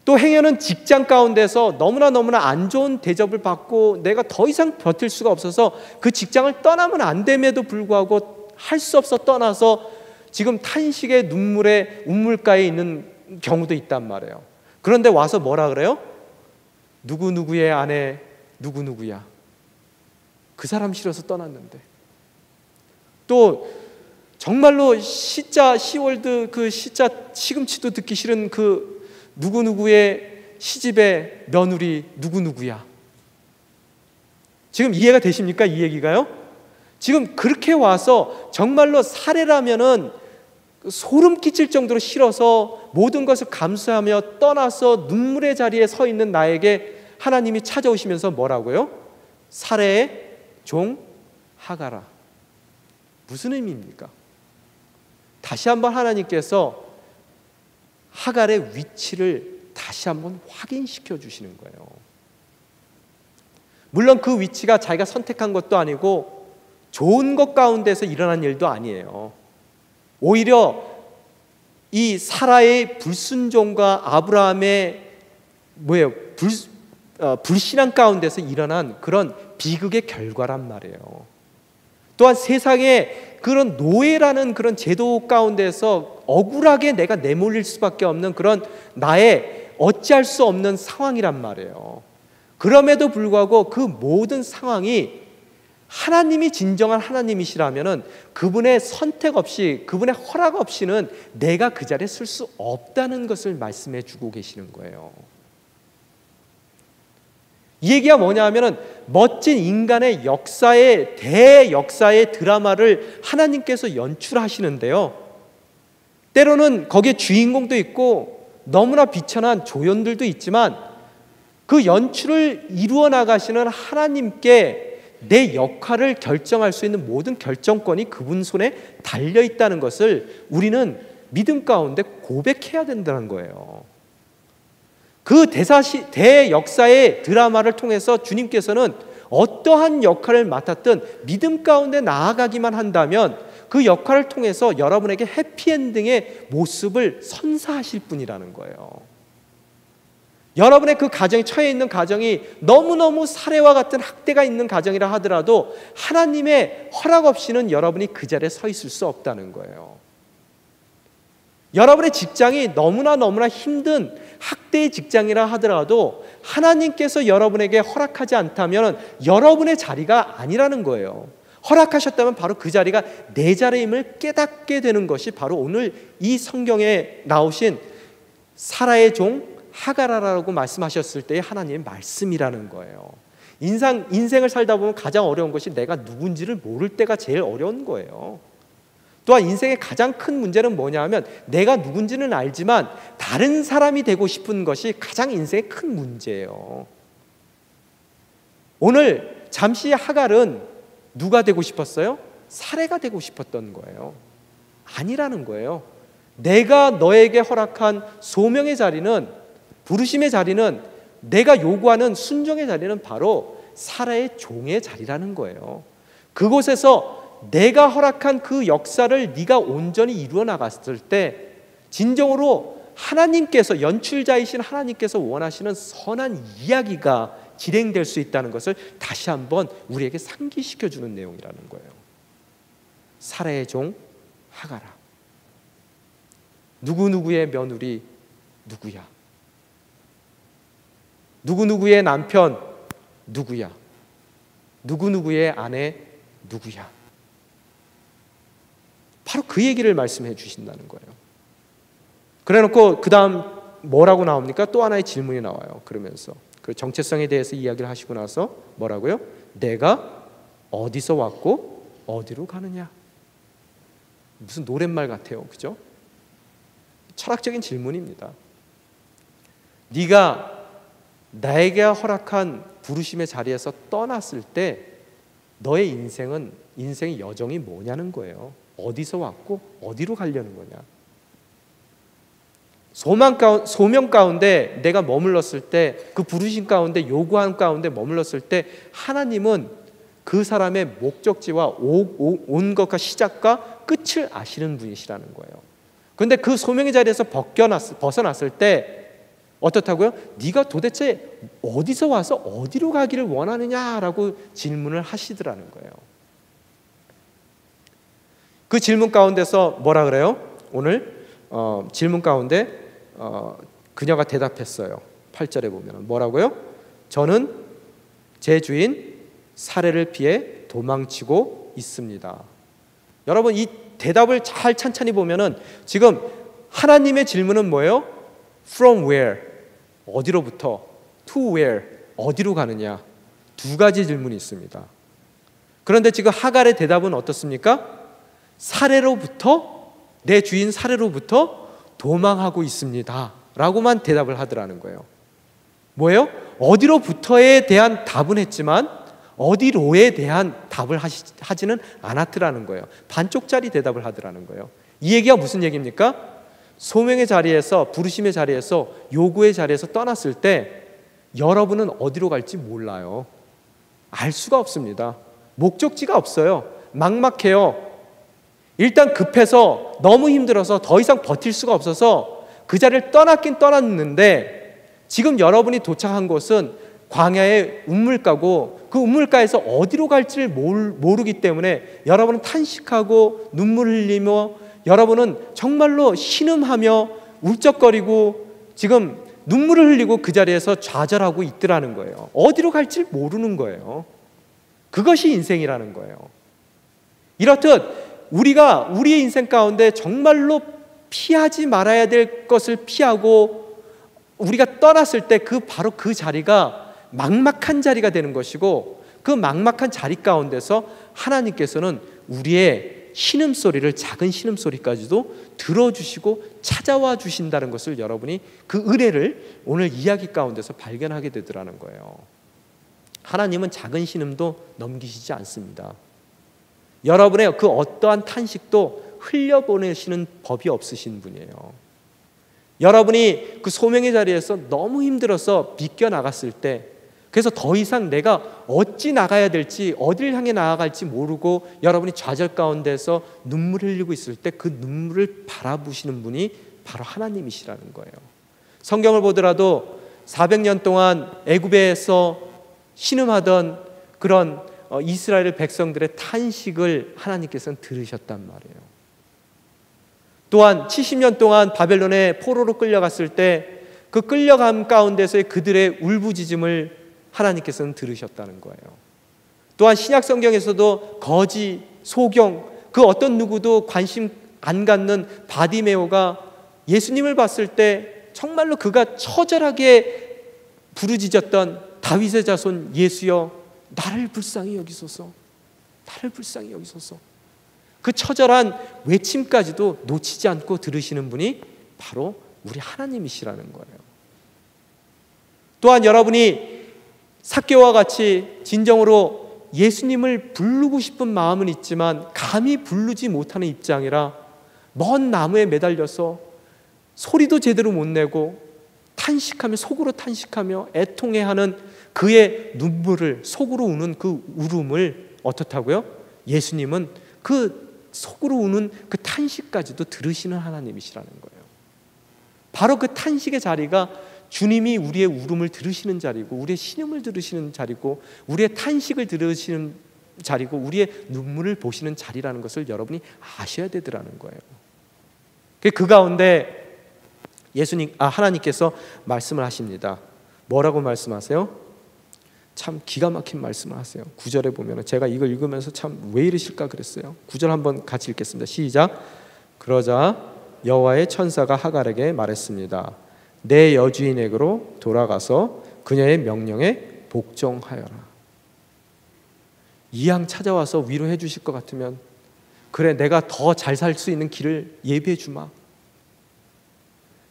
또 행여는 직장 가운데서 너무나 안 좋은 대접을 받고 내가 더 이상 버틸 수가 없어서 그 직장을 떠나면 안 됨에도 불구하고 할 수 없어 떠나서 지금 탄식의 눈물의 운물가에 있는 경우도 있단 말이에요. 그런데 와서 뭐라 그래요? 누구누구의 아내 누구누구야. 그 사람 싫어서 떠났는데. 또 정말로 시월드 그 시금치도 듣기 싫은 그 누구누구의 시집의 며느리 누구누구야. 지금 이해가 되십니까? 이 얘기가요? 지금 그렇게 와서 정말로 사례라면은 소름 끼칠 정도로 싫어서 모든 것을 감수하며 떠나서 눈물의 자리에 서 있는 나에게 하나님이 찾아오시면서 뭐라고요? 사례의 종 하가라. 무슨 의미입니까? 다시 한번 하나님께서 하갈의 위치를 다시 한번 확인시켜 주시는 거예요. 물론 그 위치가 자기가 선택한 것도 아니고 좋은 것 가운데서 일어난 일도 아니에요. 오히려 이 사라의 불순종과 아브라함의 불신앙 가운데서 일어난 그런 비극의 결과란 말이에요. 또한 세상의 그런 노예라는 그런 제도 가운데서 억울하게 내가 내몰릴 수밖에 없는 그런 나의 어찌할 수 없는 상황이란 말이에요. 그럼에도 불구하고 그 모든 상황이 하나님이 진정한 하나님이시라면은 그분의 선택 없이, 그분의 허락 없이는 내가 그 자리에 설 수 없다는 것을 말씀해 주고 계시는 거예요. 이 얘기가 뭐냐 하면은 멋진 인간의 대역사의 드라마를 하나님께서 연출하시는데요, 때로는 거기에 주인공도 있고 너무나 비천한 조연들도 있지만 그 연출을 이루어 나가시는 하나님께 내 역할을 결정할 수 있는 모든 결정권이 그분 손에 달려 있다는 것을 우리는 믿음 가운데 고백해야 된다는 거예요. 그 대역사의 드라마를 통해서 주님께서는 어떠한 역할을 맡았든 믿음 가운데 나아가기만 한다면 그 역할을 통해서 여러분에게 해피엔딩의 모습을 선사하실 분이라는 거예요. 여러분의 그 가정에 처해 있는 가정이 너무너무 사례와 같은 학대가 있는 가정이라 하더라도 하나님의 허락 없이는 여러분이 그 자리에 서 있을 수 없다는 거예요. 여러분의 직장이 너무나 힘든 학대의 직장이라 하더라도 하나님께서 여러분에게 허락하지 않다면 여러분의 자리가 아니라는 거예요. 허락하셨다면 바로 그 자리가 내 자리임을 깨닫게 되는 것이 바로 오늘 이 성경에 나오신 사라의 종 하가라라고 말씀하셨을 때의 하나님의 말씀이라는 거예요. 인생을 살다 보면 가장 어려운 것이 내가 누군지를 모를 때가 제일 어려운 거예요. 또한 인생의 가장 큰 문제는 뭐냐 하면 내가 누군지는 알지만 다른 사람이 되고 싶은 것이 가장 인생의 큰 문제예요. 오늘 잠시 하갈은 누가 되고 싶었어요? 사례가 되고 싶었던 거예요. 아니라는 거예요. 내가 너에게 허락한 소명의 자리는, 부르심의 자리는, 내가 요구하는 순종의 자리는 바로 사라의 종의 자리라는 거예요. 그곳에서 내가 허락한 그 역사를 네가 온전히 이루어 나갔을 때 진정으로 하나님께서, 연출자이신 하나님께서 원하시는 선한 이야기가 진행될 수 있다는 것을 다시 한번 우리에게 상기시켜주는 내용이라는 거예요. 사라의 종 하가라. 누구누구의 며느리 누구야? 누구누구의 남편 누구야? 누구누구의 아내 누구야? 바로 그 얘기를 말씀해 주신다는 거예요. 그래놓고 그 다음 뭐라고 나옵니까? 또 하나의 질문이 나와요. 그러면서 그 정체성에 대해서 이야기를 하시고 나서 뭐라고요? 내가 어디서 왔고 어디로 가느냐? 무슨 노랫말 같아요. 그죠? 철학적인 질문입니다. 네가 나에게 허락한 부르심의 자리에서 떠났을 때 너의 인생의 여정이 뭐냐는 거예요. 어디서 왔고 어디로 가려는 거냐? 소명 가운데 내가 머물렀을 때, 그 부르심 가운데, 요구함 가운데 머물렀을 때 하나님은 그 사람의 목적지와 온 것과 시작과 끝을 아시는 분이시라는 거예요. 그런데 그 소명의 자리에서 벗어났을 때 어떻다고요? 네가 도대체 어디서 와서 어디로 가기를 원하느냐라고 질문을 하시더라는 거예요. 그 질문 가운데서 뭐라 그래요? 오늘 질문 가운데 그녀가 대답했어요. 8절에 보면 뭐라고요? 저는 제 주인 사례를 피해 도망치고 있습니다. 여러분, 이 대답을 잘 찬찬히 보면은 지금 하나님의 질문은 뭐예요? From where? 어디로부터? To where? 어디로 가느냐? 두 가지 질문이 있습니다. 그런데 지금 하갈의 대답은 어떻습니까? 사례로부터, 내 주인 사례로부터 도망하고 있습니다 라고만 대답을 하더라는 거예요. 뭐예요? 어디로부터에 대한 답은 했지만 어디로에 대한 답을 하지는 않았더라는 거예요. 반쪽짜리 대답을 하더라는 거예요. 이 얘기가 무슨 얘기입니까? 소명의 자리에서, 부르심의 자리에서, 요구의 자리에서 떠났을 때 여러분은 어디로 갈지 몰라요. 알 수가 없습니다. 목적지가 없어요. 막막해요. 일단 급해서 너무 힘들어서 더 이상 버틸 수가 없어서 그 자리를 떠났긴 떠났는데 지금 여러분이 도착한 곳은 광야의 우물가고 그 우물가에서 어디로 갈지를 모르기 때문에 여러분은 탄식하고 눈물 흘리며 여러분은 정말로 신음하며 울적거리고 지금 눈물을 흘리고 그 자리에서 좌절하고 있더라는 거예요. 어디로 갈지 모르는 거예요. 그것이 인생이라는 거예요. 이렇듯 우리가 우리의 인생 가운데 정말로 피하지 말아야 될 것을 피하고 우리가 떠났을 때 바로 그 자리가 막막한 자리가 되는 것이고 그 막막한 자리 가운데서 하나님께서는 우리의 신음소리를, 작은 신음소리까지도 들어주시고 찾아와 주신다는 것을 여러분이 그 은혜를 오늘 이야기 가운데서 발견하게 되더라는 거예요. 하나님은 작은 신음도 넘기시지 않습니다. 여러분의 그 어떠한 탄식도 흘려보내시는 법이 없으신 분이에요. 여러분이 그 소명의 자리에서 너무 힘들어서 비껴나갔을 때, 그래서 더 이상 내가 어찌 나가야 될지, 어디를 향해 나아갈지 모르고 여러분이 좌절 가운데서 눈물을 흘리고 있을 때 그 눈물을 바라보시는 분이 바로 하나님이시라는 거예요. 성경을 보더라도 400년 동안 애굽에서 신음하던 그런 이스라엘 백성들의 탄식을 하나님께서는 들으셨단 말이에요. 또한 70년 동안 바벨론의 포로로 끌려갔을 때 그 끌려감 가운데서의 그들의 울부짖음을 하나님께서는 들으셨다는 거예요. 또한 신약 성경에서도 거지, 소경, 그 어떤 누구도 관심 안 갖는 바디메오가 예수님을 봤을 때 정말로 그가 처절하게 부르짖었던 다윗의 자손 예수여, 나를 불쌍히 여기소서, 나를 불쌍히 여기소서. 그 처절한 외침까지도 놓치지 않고 들으시는 분이 바로 우리 하나님이시라는 거예요. 또한 여러분이 삭개오와 같이 진정으로 예수님을 부르고 싶은 마음은 있지만 감히 부르지 못하는 입장이라 먼 나무에 매달려서 소리도 제대로 못 내고 탄식하며, 속으로 탄식하며 애통해하는 그의 눈물을, 속으로 우는 그 울음을 어떻다고요? 예수님은 그 속으로 우는 그 탄식까지도 들으시는 하나님이시라는 거예요. 바로 그 탄식의 자리가 주님이 우리의 울음을 들으시는 자리고, 우리의 신음을 들으시는 자리고, 우리의 탄식을 들으시는 자리고, 우리의 눈물을 보시는 자리라는 것을 여러분이 아셔야 되더라는 거예요. 그 가운데 하나님께서 말씀을 하십니다. 뭐라고 말씀하세요? 참 기가 막힌 말씀을 하세요. 9절에 보면, 제가 이걸 읽으면서 참 왜 이러실까 그랬어요. 9절 한번 같이 읽겠습니다. 시작. 그러자 여호와의 천사가 하갈에게 말했습니다. 내 여주인에게로 돌아가서 그녀의 명령에 복종하여라. 이왕 찾아와서 위로해 주실 것 같으면, 그래, 내가 더 잘 살 수 있는 길을 예비해 주마.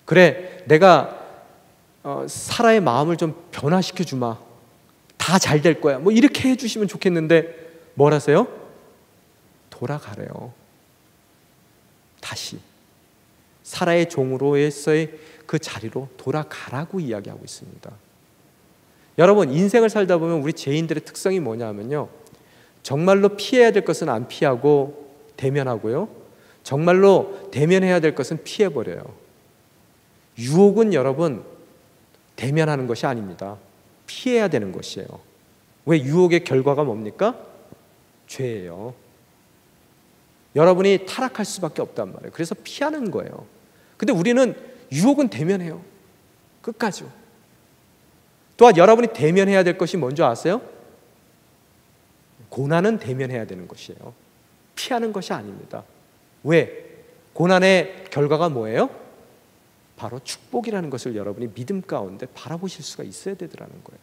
그래, 내가 사라의 마음을 좀 변화시켜 주마. 다 잘 될 거야. 뭐 이렇게 해주시면 좋겠는데 뭘 하세요? 돌아가래요. 다시 사라의 종으로서의 그 자리로 돌아가라고 이야기하고 있습니다. 여러분, 인생을 살다 보면 우리 죄인들의 특성이 뭐냐면요, 정말로 피해야 될 것은 안 피하고 대면하고요, 정말로 대면해야 될 것은 피해버려요. 유혹은 여러분 대면하는 것이 아닙니다. 피해야 되는 것이에요. 왜? 유혹의 결과가 뭡니까? 죄예요. 여러분이 타락할 수밖에 없단 말이에요. 그래서 피하는 거예요. 근데 우리는 유혹은 대면해요. 끝까지요. 또한 여러분이 대면해야 될 것이 뭔지 아세요? 고난은 대면해야 되는 것이에요. 피하는 것이 아닙니다. 왜? 고난의 결과가 뭐예요? 바로 축복이라는 것을 여러분이 믿음 가운데 바라보실 수가 있어야 되더라는 거예요.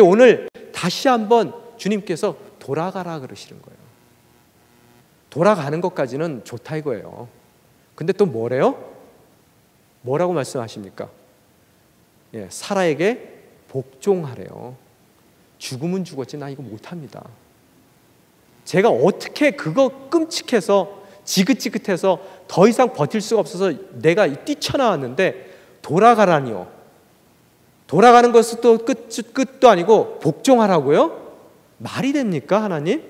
오늘 다시 한번 주님께서 돌아가라 그러시는 거예요. 돌아가는 것까지는 좋다 이거예요. 근데 또 뭐래요? 뭐라고 말씀하십니까? 사라에게 복종하래요. 죽으면 죽었지 나 이거 못합니다. 제가 어떻게 그거 끔찍해서 지긋지긋해서 더 이상 버틸 수가 없어서 내가 뛰쳐나왔는데 돌아가라니요. 돌아가는 것은 또 끝도 아니고 복종하라고요? 말이 됩니까 하나님?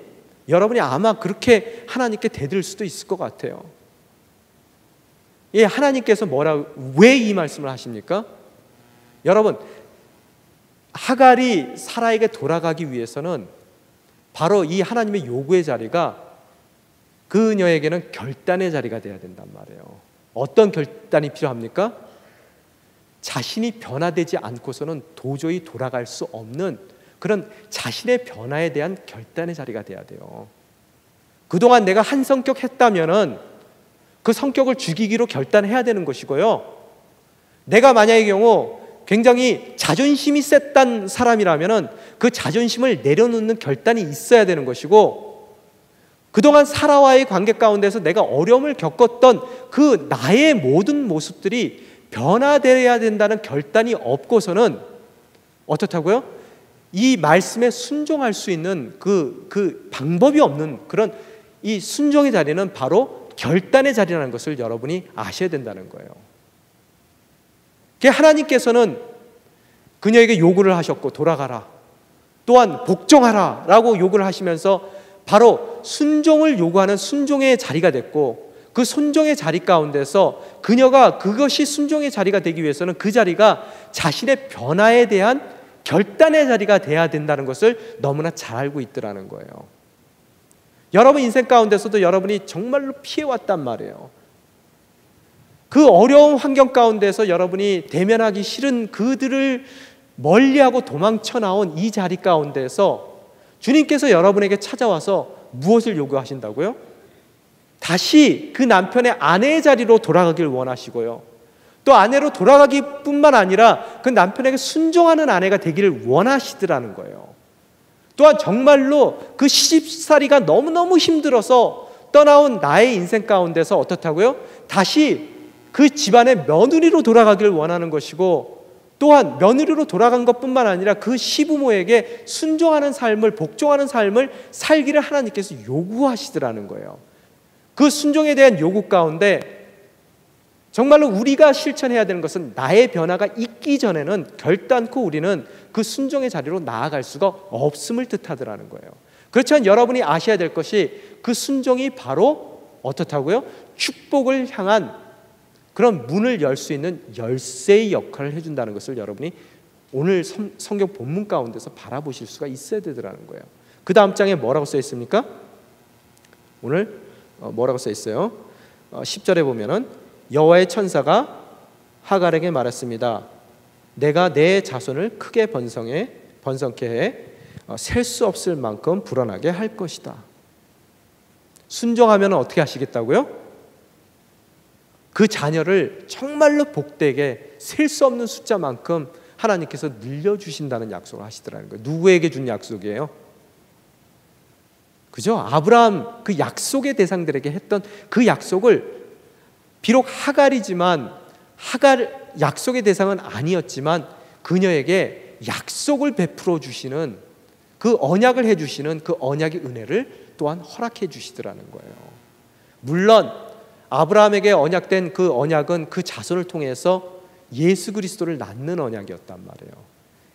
여러분이 아마 그렇게 하나님께 대들 수도 있을 것 같아요. 하나님께서 왜 이 말씀을 하십니까? 여러분, 하갈이 사라에게 돌아가기 위해서는 바로 이 하나님의 요구의 자리가 그녀에게는 결단의 자리가 돼야 된단 말이에요. 어떤 결단이 필요합니까? 자신이 변화되지 않고서는 도저히 돌아갈 수 없는 그런 자신의 변화에 대한 결단의 자리가 돼야 돼요. 그동안 내가 한 성격 했다면은 그 성격을 죽이기로 결단해야 되는 것이고요. 내가 만약의 경우 굉장히 자존심이 셌단 사람이라면은 그 자존심을 내려놓는 결단이 있어야 되는 것이고, 그동안 사라와의 관계 가운데서 내가 어려움을 겪었던 그 나의 모든 모습들이 변화되어야 된다는 결단이 없고서는 어떻다고요? 이 말씀에 순종할 수 있는 그 방법이 없는 그런 이 순종의 자리는 바로 결단의 자리라는 것을 여러분이 아셔야 된다는 거예요. 하나님께서는 그녀에게 요구를 하셨고 돌아가라, 또한 복종하라 라고 요구를 하시면서 바로 순종을 요구하는 순종의 자리가 됐고, 그 순종의 자리 가운데서 그녀가 그것이 순종의 자리가 되기 위해서는 그 자리가 자신의 변화에 대한 결단의 자리가 돼야 된다는 것을 너무나 잘 알고 있더라는 거예요. 여러분 인생 가운데서도 여러분이 정말로 피해왔단 말이에요. 그 어려운 환경 가운데서 여러분이 대면하기 싫은 그들을 멀리하고 도망쳐 나온 이 자리 가운데서 주님께서 여러분에게 찾아와서 무엇을 요구하신다고요? 다시 그 남편의 아내의 자리로 돌아가길 원하시고요, 또 아내로 돌아가기 뿐만 아니라 그 남편에게 순종하는 아내가 되기를 원하시더라는 거예요. 또한 정말로 그 시집살이가 너무너무 힘들어서 떠나온 나의 인생 가운데서 어떻다고요? 다시 그 집안의 며느리로 돌아가기를 원하는 것이고, 또한 며느리로 돌아간 것뿐만 아니라 그 시부모에게 순종하는 삶을, 복종하는 삶을 살기를 하나님께서 요구하시더라는 거예요. 그 순종에 대한 요구 가운데 정말로 우리가 실천해야 되는 것은 나의 변화가 있기 전에는 결단코 우리는 그 순종의 자리로 나아갈 수가 없음을 뜻하더라는 거예요. 그렇지만 여러분이 아셔야 될 것이 그 순종이 바로 어떻다고요? 축복을 향한 그런 문을 열 수 있는 열쇠의 역할을 해준다는 것을 여러분이 오늘 성경 본문 가운데서 바라보실 수가 있어야 되더라는 거예요. 그 다음 장에 뭐라고 써 있습니까? 오늘 뭐라고 써 있어요? 10절에 보면은 여호와의 천사가 하갈에게 말했습니다. 내가 내 자손을 크게 번성케 해 셀 수 없을 만큼 불어나게 할 것이다. 순종하면 어떻게 하시겠다고요? 그 자녀를 정말로 복되게 셀 수 없는 숫자만큼 하나님께서 늘려주신다는 약속을 하시더라는 거예요. 누구에게 준 약속이에요? 그죠? 아브라함 그 약속의 대상들에게 했던 그 약속을 비록 하갈이지만 하갈 약속의 대상은 아니었지만 그녀에게 약속을 베풀어 주시는 그 언약을 해주시는 그 언약의 은혜를 또한 허락해 주시더라는 거예요. 물론 아브라함에게 언약된 그 언약은 그 자손을 통해서 예수 그리스도를 낳는 언약이었단 말이에요.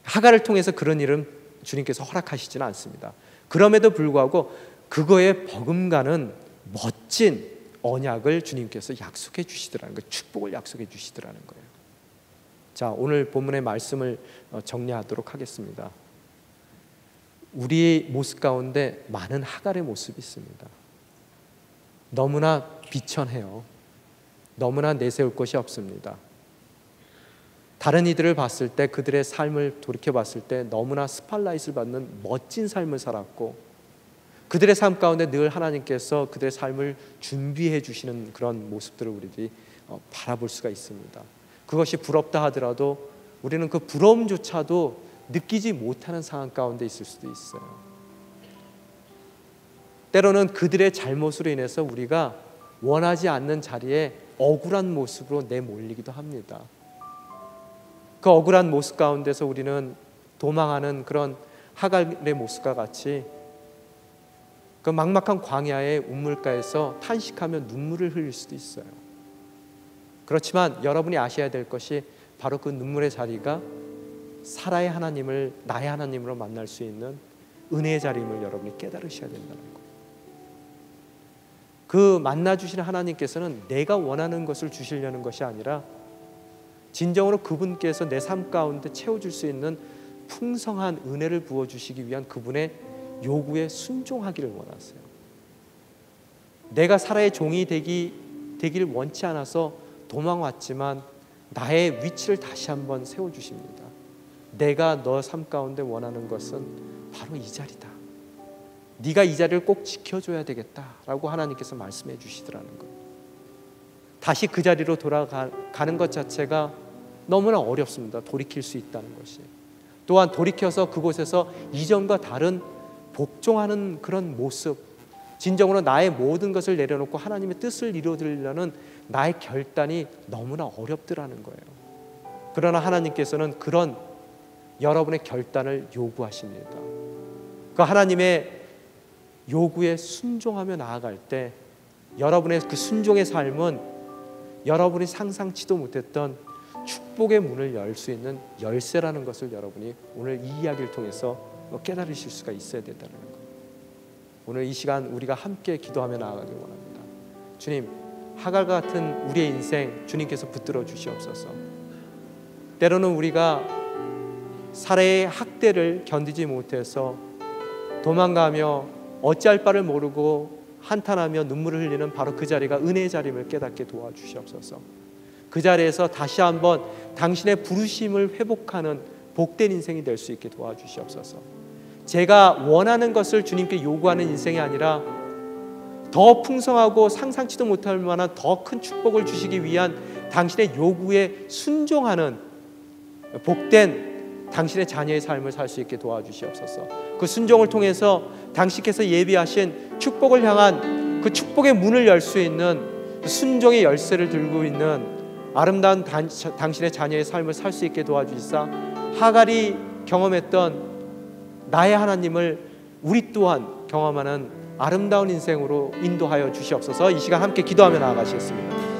하갈을 통해서 그런 일은 주님께서 허락하시지는 않습니다. 그럼에도 불구하고 그거에 버금가는 멋진 언약을 주님께서 약속해 주시더라는 거예요. 축복을 약속해 주시더라는 거예요. 자, 오늘 본문의 말씀을 정리하도록 하겠습니다. 우리의 모습 가운데 많은 하갈의 모습이 있습니다. 너무나 비천해요. 너무나 내세울 것이 없습니다. 다른 이들을 봤을 때, 그들의 삶을 돌이켜봤을 때 너무나 스팟라이트를 받는 멋진 삶을 살았고, 그들의 삶 가운데 늘 하나님께서 그들의 삶을 준비해 주시는 그런 모습들을 우리들이 바라볼 수가 있습니다. 그것이 부럽다 하더라도 우리는 그 부러움조차도 느끼지 못하는 상황 가운데 있을 수도 있어요. 때로는 그들의 잘못으로 인해서 우리가 원하지 않는 자리에 억울한 모습으로 내몰리기도 합니다. 그 억울한 모습 가운데서 우리는 도망하는 그런 하갈의 모습과 같이 그 막막한 광야의 우물가에서 탄식하며 눈물을 흘릴 수도 있어요. 그렇지만 여러분이 아셔야 될 것이 바로 그 눈물의 자리가 사라의 하나님을 나의 하나님으로 만날 수 있는 은혜의 자리임을 여러분이 깨달으셔야 된다는 거예요. 그 만나주시는 하나님께서는 내가 원하는 것을 주시려는 것이 아니라 진정으로 그분께서 내 삶 가운데 채워줄 수 있는 풍성한 은혜를 부어주시기 위한 그분의 요구에 순종하기를 원하세요. 내가 사라의 종이 되기를 원치 않아서 도망왔지만 나의 위치를 다시 한번 세워주십니다. 내가 너 삶 가운데 원하는 것은 바로 이 자리다. 네가 이 자리를 꼭 지켜줘야 되겠다라고 하나님께서 말씀해 주시더라는 거예요. 다시 그 자리로 돌아가는 것 자체가 너무나 어렵습니다. 돌이킬 수 있다는 것이. 또한 돌이켜서 그곳에서 이전과 다른 복종하는 그런 모습, 진정으로 나의 모든 것을 내려놓고 하나님의 뜻을 이루어드리려는 나의 결단이 너무나 어렵더라는 거예요. 그러나 하나님께서는 그런 여러분의 결단을 요구하십니다. 그 하나님의 요구에 순종하며 나아갈 때 여러분의 그 순종의 삶은 여러분이 상상치도 못했던 축복의 문을 열 수 있는 열쇠라는 것을 여러분이 오늘 이 이야기를 통해서 깨달으실 수가 있어야 된다는 것. 오늘 이 시간 우리가 함께 기도하며 나아가길 원합니다. 주님, 하갈 같은 우리의 인생 주님께서 붙들어 주시옵소서. 때로는 우리가 살해의 학대를 견디지 못해서 도망가며 어찌할 바를 모르고 한탄하며 눈물을 흘리는 바로 그 자리가 은혜의 자리임을 깨닫게 도와주시옵소서. 그 자리에서 다시 한번 당신의 부르심을 회복하는 복된 인생이 될 수 있게 도와주시옵소서. 제가 원하는 것을 주님께 요구하는 인생이 아니라 더 풍성하고 상상치도 못할 만한 더 큰 축복을 주시기 위한 당신의 요구에 순종하는 복된 당신의 자녀의 삶을 살 수 있게 도와주시옵소서. 그 순종을 통해서 당신께서 예비하신 축복을 향한 그 축복의 문을 열 수 있는 순종의 열쇠를 들고 있는 아름다운 당신의 자녀의 삶을 살 수 있게 도와주시사 하갈이 경험했던 나의 하나님을 우리 또한 경험하는 아름다운 인생으로 인도하여 주시옵소서. 이 시간 함께 기도하며 나아가시겠습니다.